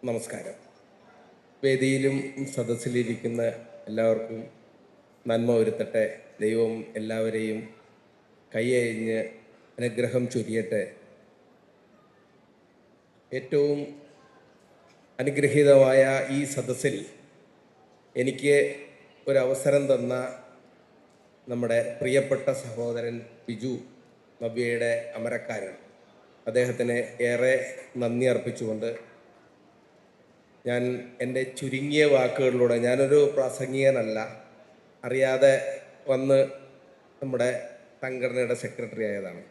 നമസ്കാരം. വേദിയിലും സദസ്സിലിരിക്കുന്ന എല്ലാവർക്കും നന്മ വരുത്തട്ടെ. ദൈവം എല്ലാവരെയും കൈയഴിഞ്ഞ് അനുഗ്രഹം ചൊരിയട്ടെ. ഏറ്റവും അനുഗ്രഹീതമായ ഈ സദസ്സിൽ എനിക്ക് ഒരവസരം തന്ന നമ്മുടെ പ്രിയപ്പെട്ട സഹോദരൻ ബിജു നവ്യയുടെ അമരക്കാരൻ, അദ്ദേഹത്തിന് ഏറെ നന്ദി അർപ്പിച്ചുകൊണ്ട് ഞാൻ എൻ്റെ ചുരുങ്ങിയ വാക്കുകളിലൂടെ, ഞാനൊരു പ്രാസംഗികനല്ല, അറിയാതെ വന്ന് നമ്മുടെ സംഘടനയുടെ സെക്രട്ടറി ആയതാണ്.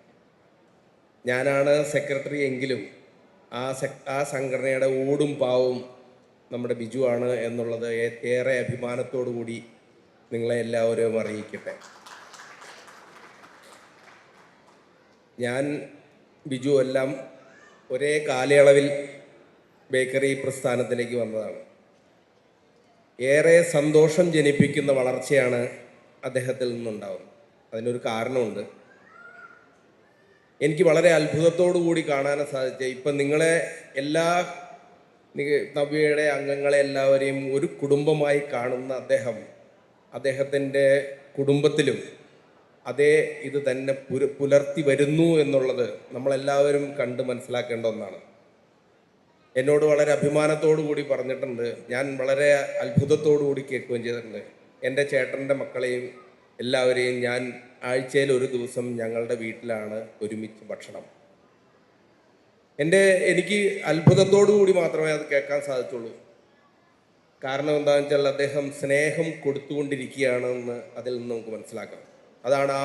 ഞാനാണ് സെക്രട്ടറി എങ്കിലും ആ സംഘടനയുടെ ഊടും പാവും നമ്മുടെ ബിജു ആണ് എന്നുള്ളത് ഏറെ അഭിമാനത്തോടു കൂടി നിങ്ങളെ എല്ലാവരും അറിയിക്കട്ടെ. ഞാൻ ബിജു എല്ലാം ഒരേ കാലയളവിൽ ബേക്കറി പ്രസ്ഥാനത്തിലേക്ക് വന്നതാണ്. ഏറെ സന്തോഷം ജനിപ്പിക്കുന്ന വളർച്ചയാണ് അദ്ദേഹത്തിൽ നിന്നുണ്ടാവുന്നത്. അതിനൊരു കാരണമുണ്ട്. എനിക്ക് വളരെ അത്ഭുതത്തോടു കൂടി കാണാൻ സാധിച്ച, ഇപ്പം നിങ്ങളെ എല്ലാ നവ്യയുടെ അംഗങ്ങളെ എല്ലാവരെയും ഒരു കുടുംബമായി കാണുന്ന അദ്ദേഹത്തിൻ്റെ കുടുംബത്തിലും അതേ ഇത് തന്നെ പുലർത്തി വരുന്നു എന്നുള്ളത് നമ്മളെല്ലാവരും കണ്ട് മനസ്സിലാക്കേണ്ട ഒന്നാണ്. എന്നോട് വളരെ അഭിമാനത്തോടു കൂടി പറഞ്ഞിട്ടുണ്ട്, ഞാൻ വളരെ അത്ഭുതത്തോടു കൂടി കേൾക്കുകയും ചെയ്തിട്ടുണ്ട്. എൻ്റെ ചേട്ടൻ്റെ മക്കളെയും എല്ലാവരെയും ഞാൻ ആഴ്ചയിൽ ഒരു ദിവസം ഞങ്ങളുടെ വീട്ടിലാണ് ഒരുമിച്ച് ഭക്ഷണം. എനിക്ക് അത്ഭുതത്തോടു കൂടി മാത്രമേ അത് കേൾക്കാൻ സാധിച്ചുള്ളൂ. കാരണം എന്താണെന്ന് വെച്ചാൽ അദ്ദേഹം സ്നേഹം കൊടുത്തുകൊണ്ടിരിക്കുകയാണെന്ന് അതിൽ നിന്ന് നമുക്ക് മനസ്സിലാക്കാം. അതാണ്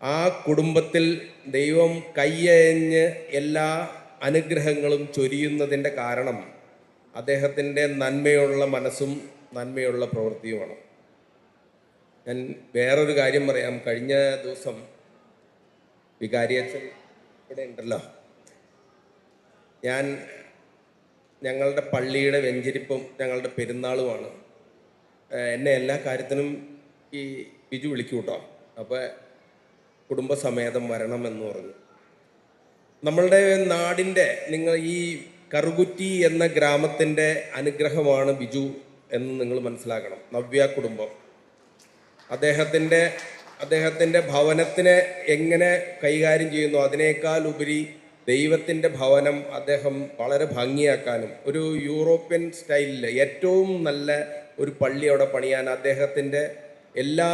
ആ കുടുംബത്തിൽ ദൈവം കൈയഴിഞ്ഞ് എല്ലാ അനുഗ്രഹങ്ങളും ചൊരിയുന്നതിൻ്റെ കാരണം അദ്ദേഹത്തിൻ്റെ നന്മയുള്ള മനസ്സും നന്മയുള്ള പ്രവൃത്തിയുമാണ്. ഞാൻ വേറൊരു കാര്യം പറയാം. കഴിഞ്ഞ ദിവസം വികാരിയച്ഛൻ ഇവിടെ ഉണ്ടല്ലോ, ഞങ്ങളുടെ പള്ളിയുടെ വെഞ്ചരിപ്പും ഞങ്ങളുടെ പെരുന്നാളുമാണ്. എന്നെ എല്ലാ കാര്യത്തിനും ഈ ബിജു വിളിക്കൂ കേട്ടോ. അപ്പോൾ കുടുംബസമേതം വരണമെന്ന് പറഞ്ഞു. നമ്മളുടെ നാടിൻ്റെ, നിങ്ങൾ ഈ കറുകുറ്റി എന്ന ഗ്രാമത്തിൻ്റെ അനുഗ്രഹമാണ് ബിജു എന്ന് നിങ്ങൾ മനസ്സിലാക്കണം. നവ്യ കുടുംബം അദ്ദേഹത്തിൻ്റെ ഭവനത്തിനെ എങ്ങനെ കൈകാര്യം ചെയ്യുന്നു, അതിനേക്കാൾ ഉപരി ദൈവത്തിൻ്റെ ഭവനം അദ്ദേഹം വളരെ ഭംഗിയാക്കാനും ഒരു യൂറോപ്യൻ സ്റ്റൈലിൽ ഏറ്റവും നല്ല ഒരു പള്ളി അവിടെ പണിയാൻ അദ്ദേഹത്തിൻ്റെ എല്ലാ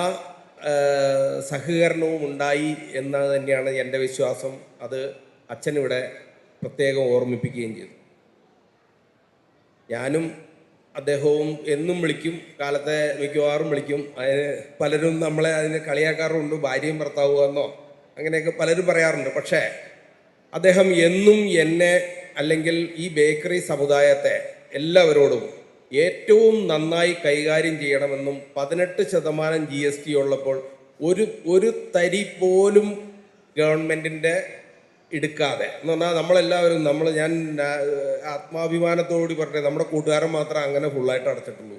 സഹകരണവും ഉണ്ടായി എന്ന് തന്നെയാണ് എൻ്റെ വിശ്വാസം. അത് അച്ഛനിവിടെ പ്രത്യേകം ഓർമ്മിപ്പിക്കുകയും ചെയ്തു. ഞാനും അദ്ദേഹവും എന്നും വിളിക്കും, കാലത്തെ മിക്കവാറും വിളിക്കും. അതിന് പലരും നമ്മളെ അതിന് കളിയാക്കാറുണ്ട്, ഭാര്യയും ഭർത്താവുക എന്നോ അങ്ങനെയൊക്കെ പലരും പറയാറുണ്ട്. പക്ഷേ അദ്ദേഹം എന്നും എന്നെ, അല്ലെങ്കിൽ ഈ ബേക്കറി സമുദായത്തെ എല്ലാവരോടും ഏറ്റവും നന്നായി കൈകാര്യം ചെയ്യണമെന്നും 18% GST ഉള്ളപ്പോൾ ഒരു തരി പോലും ഗവൺമെൻറ്റിൻ്റെ എടുക്കാതെ എന്ന് പറഞ്ഞാൽ നമ്മളെല്ലാവരും ഞാൻ ആത്മാഭിമാനത്തോടുകൂടി പറഞ്ഞത് നമ്മുടെ കൂട്ടുകാരൻ മാത്രം അങ്ങനെ ഫുള്ളായിട്ട് അടച്ചിട്ടുള്ളൂ.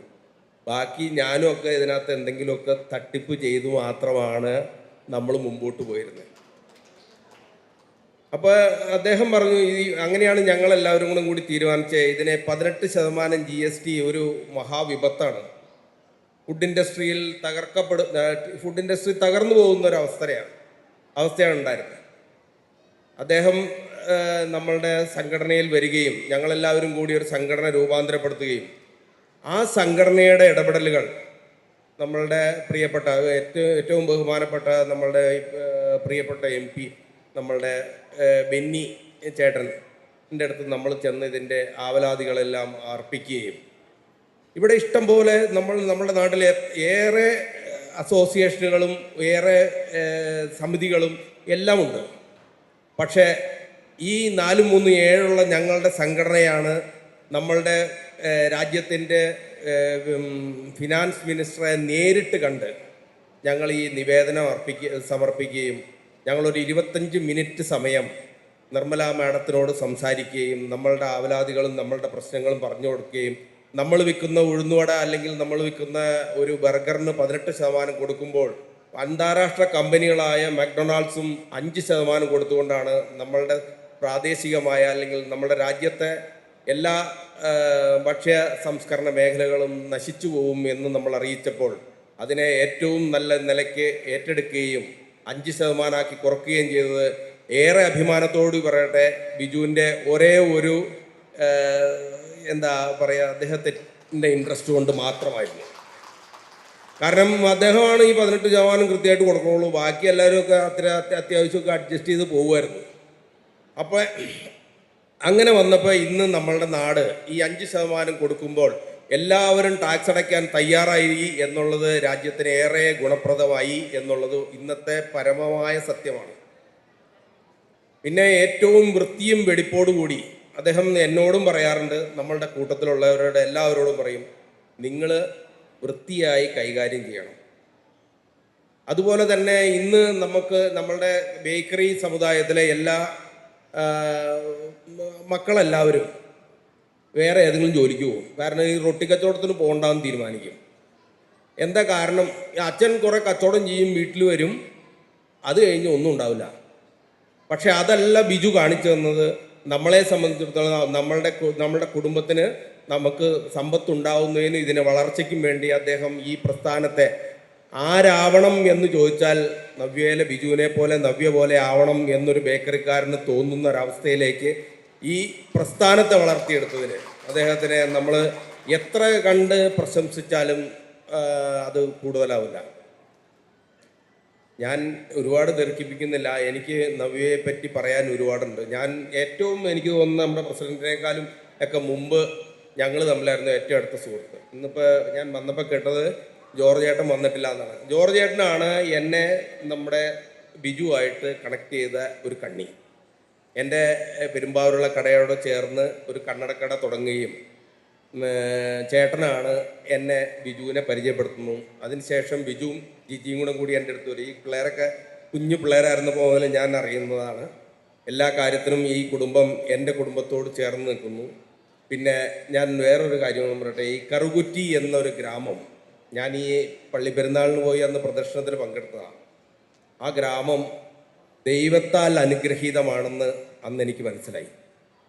ബാക്കി ഞാനും ഒക്കെ ഇതിനകത്ത് എന്തെങ്കിലുമൊക്കെ തട്ടിപ്പ് ചെയ്തു മാത്രമാണ് നമ്മൾ മുമ്പോട്ട് പോയിരുന്നത്. അപ്പോൾ അദ്ദേഹം പറഞ്ഞു, അങ്ങനെയാണ് ഞങ്ങളെല്ലാവരും കൂടി തീരുമാനിച്ചത്, ഇതിനെ 18% GST ഒരു മഹാവിപത്താണ്. ഫുഡ് ഇൻഡസ്ട്രി തകർന്നു പോകുന്ന ഒരു അവസ്ഥയാണ് ഉണ്ടായിരുന്നത്. അദ്ദേഹം നമ്മളുടെ സംഘടനയിൽ വരികയും ഞങ്ങളെല്ലാവരും കൂടി ഒരു സംഘടന രൂപാന്തരപ്പെടുത്തുകയും ആ സംഘടനയുടെ ഇടപെടലുകൾ നമ്മളുടെ പ്രിയപ്പെട്ട ഏറ്റവും ബഹുമാനപ്പെട്ട നമ്മളുടെ പ്രിയപ്പെട്ട MP നമ്മളുടെ ബെന്നി ചേട്ടൻ്റെ അടുത്ത് നമ്മൾ ചെന്ന് ഇതിൻ്റെ ആവലാതികളെല്ലാം അർപ്പിക്കുകയും, ഇവിടെ ഇഷ്ടം പോലെ നമ്മുടെ നാട്ടിലെ ഏറെ അസോസിയേഷനുകളും ഏറെ സമിതികളും എല്ലാം ഉണ്ട്. പക്ഷേ ഈ 437 ഞങ്ങളുടെ സംഘടനയാണ് നമ്മളുടെ രാജ്യത്തിൻ്റെ ഫിനാൻസ് മിനിസ്റ്ററെ നേരിട്ട് കണ്ട് ഞങ്ങൾ ഈ നിവേദനം സമർപ്പിക്കുകയും ഞങ്ങളൊരു 25 മിനിറ്റ് സമയം നിർമ്മല മാഡത്തിനോട് സംസാരിക്കുകയും നമ്മളുടെ ആവലാതികളും നമ്മളുടെ പ്രശ്നങ്ങളും പറഞ്ഞു കൊടുക്കുകയും, നമ്മൾ വിൽക്കുന്ന ഉഴുന്നുവട അല്ലെങ്കിൽ നമ്മൾ വിൽക്കുന്ന ഒരു ബർഗറിന് 18% കൊടുക്കുമ്പോൾ അന്താരാഷ്ട്ര കമ്പനികളായ മക്ഡൊണാൾഡ്സും 5% കൊടുത്തുകൊണ്ടാണ് നമ്മളുടെ പ്രാദേശികമായ അല്ലെങ്കിൽ നമ്മുടെ രാജ്യത്തെ എല്ലാ ഭക്ഷ്യ സംസ്കരണ മേഖലകളും നശിച്ചു പോകും എന്ന് നമ്മൾ അറിയിച്ചപ്പോൾ അതിനെ ഏറ്റവും നല്ല നിലയ്ക്ക് ഏറ്റെടുക്കുകയും 5% കുറയ്ക്കുകയും ചെയ്തത് ഏറെ അഭിമാനത്തോട് പറയട്ടെ ബിജുവിൻ്റെ ഒരേ ഒരു എന്താ പറയുക അദ്ദേഹത്തിൻ്റെ ഇൻട്രസ്റ്റ് കൊണ്ട് മാത്രമായിരുന്നു. കാരണം അദ്ദേഹമാണ് ഈ 18% കൃത്യമായിട്ട് കൊടുക്കുള്ളൂ, ബാക്കി എല്ലാവരും ഒക്കെ അത്യാവശ്യമൊക്കെ അഡ്ജസ്റ്റ് ചെയ്ത് പോകുമായിരുന്നു. അപ്പോൾ അങ്ങനെ വന്നപ്പോൾ ഇന്ന് നമ്മളുടെ നാട് ഈ 5% കൊടുക്കുമ്പോൾ എല്ലാവരും ടാക്സ് അടയ്ക്കാൻ തയ്യാറായി എന്നുള്ളത് രാജ്യത്തിന് ഏറെ ഗുണപ്രദമായി എന്നുള്ളത് ഇന്നത്തെ പരമമായ സത്യമാണ്. പിന്നെ ഏറ്റവും വൃത്തിയും വെടിപ്പോടുകൂടി അദ്ദേഹം എന്നോടും പറയാറുണ്ട്, നമ്മളുടെ കൂട്ടത്തിലുള്ളവരുടെ എല്ലാവരോടും പറയും, നിങ്ങൾ വൃത്തിയായി കൈകാര്യം ചെയ്യണം. അതുപോലെ തന്നെ ഇന്ന് നമുക്ക് നമ്മളുടെ ബേക്കറി സമുദായത്തിലെ എല്ലാ മക്കളെല്ലാവരും വേറെ ഏതെങ്കിലും ജോലിക്ക് പോകും. കാരണം ഈ റൊട്ടി കച്ചവടത്തിന് പോകണ്ടെന്ന് തീരുമാനിക്കും. എന്താ കാരണം? അച്ഛൻ കുറേ കച്ചവടം ചെയ്യും, വീട്ടിൽ വരും, അത് കഴിഞ്ഞ് ഒന്നും ഉണ്ടാവില്ല. പക്ഷെ അതല്ല ബിജു കാണിച്ചു തന്നത്. നമ്മളെ സംബന്ധിച്ചിടത്തോളം നമ്മളുടെ കുടുംബത്തിന് നമുക്ക് സമ്പത്തുണ്ടാവുന്നതിന് ഇതിന് വളർച്ചയ്ക്കും വേണ്ടി അദ്ദേഹം ഈ പ്രസ്ഥാനത്തെ ആരാവണം എന്ന് ചോദിച്ചാൽ നവ്യയിലെ ബിജുവിനെ പോലെ നവ്യ പോലെ ആവണം എന്നൊരു ബേക്കറിക്കാരന് തോന്നുന്ന ഒരവസ്ഥയിലേക്ക് ഈ പ്രസ്ഥാനത്തെ വളർത്തിയെടുത്തതിന് അദ്ദേഹത്തിനെ നമ്മൾ എത്ര കണ്ട് പ്രശംസിച്ചാലും അത് കൂടുതലാവില്ല. ഞാൻ ഒരുപാട് ദീർഘിപ്പിക്കുന്നില്ല. എനിക്ക് നവ്യയെ പറ്റി പറയാൻ ഒരുപാടുണ്ട്. ഞാൻ എനിക്ക് തോന്നുന്നത് നമ്മുടെ പ്രസിഡന്റിനേക്കാളും ഒക്കെ മുമ്പ് ഞങ്ങൾ തമ്മിലായിരുന്നു ഏറ്റവും അടുത്ത സുഹൃത്ത്. ഇന്നിപ്പോൾ ഞാൻ വന്നപ്പോൾ കേട്ടത് ജോർജ് ചേട്ടൻ വന്നിട്ടില്ല എന്നാണ്. ജോർജ് ചേട്ടനാണ് എന്നെ നമ്മുടെ ബിജുവായിട്ട് കണക്ട് ചെയ്ത ഒരു കണ്ണി. എൻ്റെ പെരുമ്പാവൂരുള്ള കടയോട് ചേർന്ന് ഒരു കണ്ണടക്കട തുടങ്ങുകയും ചേട്ടനാണ് എന്നെ ബിജുവിനെ പരിചയപ്പെടുത്തുന്നു. അതിനുശേഷം ബിജുവും ജിജിയും കൂടി എൻ്റെ അടുത്ത് വരും. ഈ പിള്ളേരൊക്കെ കുഞ്ഞു പിള്ളേരായിരുന്നപ്പോൾ മുതൽ ഞാൻ അറിയുന്നതാണ്. എല്ലാ കാര്യത്തിനും ഈ കുടുംബം എൻ്റെ കുടുംബത്തോട് ചേർന്ന് നിൽക്കുന്നു. പിന്നെ ഞാൻ വേറൊരു കാര്യം പറയട്ടെ, ഈ കറുകുറ്റി എന്നൊരു ഗ്രാമം, ഞാൻ ഈ പള്ളി പെരുന്നാളിന് പോയി അന്ന് പ്രദർശനത്തിൽ പങ്കെടുത്തതാണ്. ആ ഗ്രാമം ദൈവത്താൽ അനുഗ്രഹീതമാണെന്ന് അന്ന് എനിക്ക് മനസ്സിലായി.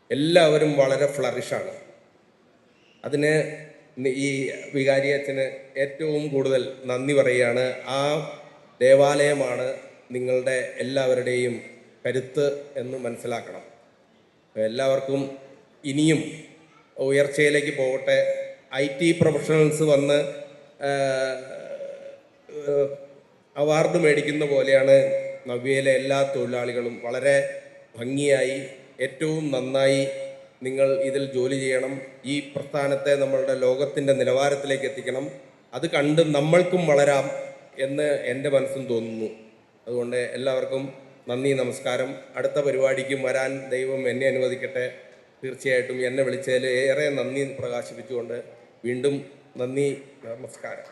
എല്ലാവരും വളരെ ഫ്ലറിഷാണ്. അതിന് ഈ വികാരി അച്ഛന് ഏറ്റവും കൂടുതൽ നന്ദി പറയുകയാണ്. ആ ദേവാലയമാണ് നിങ്ങളുടെ എല്ലാവരുടെയും കരുത്ത് എന്ന് മനസ്സിലാക്കണം. എല്ലാവർക്കും ഇനിയും ഉയർച്ചയിലേക്ക് പോകട്ടെ. IT പ്രൊഫഷണൽസ് വന്ന് അവാർഡ് മേടിക്കുന്ന പോലെയാണ് നവ്യയിലെ എല്ലാ തൊഴിലാളികളും. വളരെ ഭംഗിയായി ഏറ്റവും നന്നായി നിങ്ങൾ ഇതിൽ ജോലി ചെയ്യണം. ഈ പ്രസ്ഥാനത്തെ നമ്മളുടെ ലോകത്തിൻ്റെ നിലവാരത്തിലേക്ക് എത്തിക്കണം. അത് കണ്ട് നമ്മൾക്കും വളരാം എന്ന് എൻ്റെ മനസ്സും തോന്നുന്നു. അതുകൊണ്ട് എല്ലാവർക്കും നന്ദി, നമസ്കാരം. അടുത്ത പരിപാടിക്കും വരാൻ ദൈവം എന്നെ അനുവദിക്കട്ടെ. തീർച്ചയായിട്ടും എന്നെ വിളിച്ചതിൽ ഏറെ നന്ദി പ്രകാശിപ്പിച്ചുകൊണ്ട് വീണ്ടും നന്ദി, നമസ്കാരം.